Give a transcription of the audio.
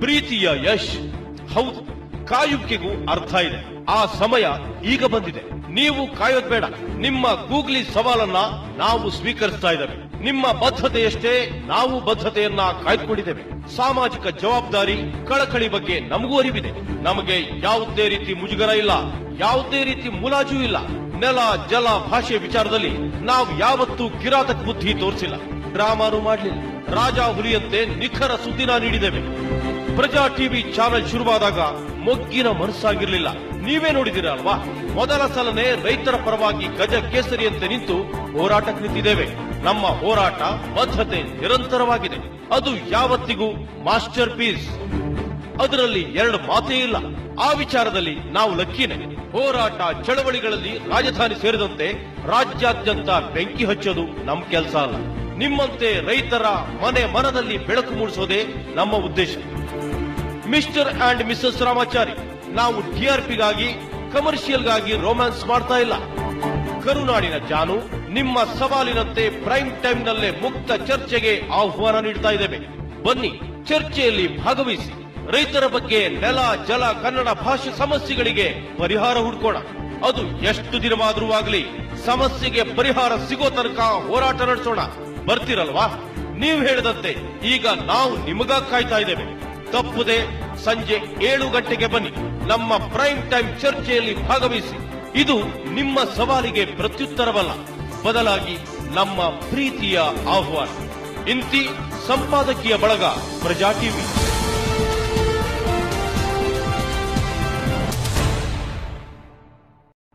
ಪ್ರೀತಿಯ ಯಶ್. ಹೌದು, ಕಾಯುವಿಕೆಗೂ ಅರ್ಥ ಇದೆ. ಆ ಸಮಯ ಈಗ ಬಂದಿದೆ. ನೀವು ಕಾಯೋದ್ ಬೇಡ. ನಿಮ್ಮ ಗೂಗ್ಲಿ ಸವಾಲನ್ನ ನಾವು ಸ್ವೀಕರಿಸ್ತಾ ಇದ್ದೇವೆ. ನಿಮ್ಮ ಬದ್ಧತೆಯಷ್ಟೇ ನಾವು ಬದ್ಧತೆಯನ್ನ ಕಾಯ್ದುಕೊಂಡಿದ್ದೇವೆ. ಸಾಮಾಜಿಕ ಜವಾಬ್ದಾರಿ, ಕಳಕಳಿ ಬಗ್ಗೆ ನಮಗೂ ಅರಿವಿದೆ. ನಮಗೆ ಯಾವುದೇ ರೀತಿ ಮುಜುಗರ ಇಲ್ಲ, ಯಾವುದೇ ರೀತಿ ಮುಲಾಜು ಇಲ್ಲ. ನೆಲ, ಜಲ, ಭಾಷೆ ವಿಚಾರದಲ್ಲಿ ನಾವು ಯಾವತ್ತೂ ಕಿರಾತಕ ಬುದ್ಧಿ ತೋರಿಸಿಲ್ಲ, ಡ್ರಾಮಾನು ಮಾಡಲಿಲ್ಲ. ರಾಜ ಹುಲಿಯಂತೆ ನಿಖರ ಸುದ್ದಿನ ನೀಡಿದ್ದೇವೆ. ಪ್ರಜಾ ಟಿವಿ ಚಾನೆಲ್ ಶುರುವಾದಾಗ ಮೊಗ್ಗಿನ ಮನಸ್ಸಾಗಿರ್ಲಿಲ್ಲ. ನೀವೇ ನೋಡಿದಿರ ಅಲ್ವಾ? ಮೊದಲ ಸಲನೇ ರೈತರ ಪರವಾಗಿ ಗಜ ಕೇಸರಿಯಂತೆ ನಿಂತು ಹೋರಾಟಕ್ಕೆ ನಿಂತಿದ್ದೇವೆ. ನಮ್ಮ ಹೋರಾಟ ಬದ್ಧತೆ ನಿರಂತರವಾಗಿದೆ. ಅದು ಯಾವತ್ತಿಗೂ ಮಾಸ್ಟರ್ ಪೀಸ್. ಅದರಲ್ಲಿ ಎರಡು ಮಾತೇ ಇಲ್ಲ. ಆ ವಿಚಾರದಲ್ಲಿ ನಾವು ಲಕ್ಕಿನೇ. ಹೋರಾಟ ಚಳವಳಿಗಳಲ್ಲಿ ರಾಜಧಾನಿ ಸೇರಿದಂತೆ ರಾಜ್ಯಾದ್ಯಂತ ಬೆಂಕಿ ಹಚ್ಚೋದು ನಮ್ಮ ಕೆಲಸ ಅಲ್ಲ. ನಿಮ್ಮಂತೆ ರೈತರ ಮನೆ ಮನದಲ್ಲಿ ಬೆಳಕು ಮೂಡಿಸೋದೇ ನಮ್ಮ ಉದ್ದೇಶ. ಮಿಸ್ಟರ್ ಅಂಡ್ ಮಿಸಸ್ ರಾಮಾಚಾರಿ, ನಾವು ಟಿಆರ್ಪಿಗಾಗಿ, ಕಮರ್ಷಿಯಲ್ಗಾಗಿ ರೊಮ್ಯಾನ್ಸ್ ಮಾಡ್ತಾ ಇಲ್ಲ. ಕರುನಾಡಿನ ಜಾನು, ನಿಮ್ಮ ಸವಾಲಿನಂತೆ ಪ್ರೈಮ್ ಟೈಮ್ನಲ್ಲೇ ಮುಕ್ತ ಚರ್ಚೆಗೆ ಆಹ್ವಾನ ನೀಡ್ತಾ ಇದ್ದೇವೆ. ಬನ್ನಿ, ಚರ್ಚೆಯಲ್ಲಿ ಭಾಗವಹಿಸಿ. ರೈತರ ಬಗ್ಗೆ, ನೆಲ, ಜಲ, ಕನ್ನಡ ಭಾಷೆ ಸಮಸ್ಯೆಗಳಿಗೆ ಪರಿಹಾರ ಹುಡ್ಕೋಣ. ಅದು ಎಷ್ಟು ದಿನವಾದರೂ ಆಗಲಿ, ಸಮಸ್ಯೆಗೆ ಪರಿಹಾರ ಸಿಗೋ ತನಕ ಹೋರಾಟ ನಡೆಸೋಣ. ಬರ್ತಿರಲ್ವಾ? ನೀವು ಹೇಳಿದಂತೆ ಈಗ ನಾವು ನಿಮಗಾಗಿ ಕಾಯ್ತಾ ಇದ್ದೇವೆ. ತಪ್ಪದೆ ಸಂಜೆ 7 ಗಂಟೆಗೆ ಬನ್ನಿ. ನಮ್ಮ ಪ್ರೈಮ್ ಟೈಮ್ ಚರ್ಚೆಯಲ್ಲಿ ಭಾಗವಹಿಸಿ. ಇದು ನಿಮ್ಮ ಸವಾಲಿಗೆ ಪ್ರತ್ಯುತ್ತರವಲ್ಲ, ಬದಲಾಗಿ ನಮ್ಮ ಪ್ರೀತಿಯ ಆಹ್ವಾನ. ಇಂತಿ ಸಂಪಾದಕೀಯ ಬಳಗ, ಪ್ರಜಾ ಟಿವಿ.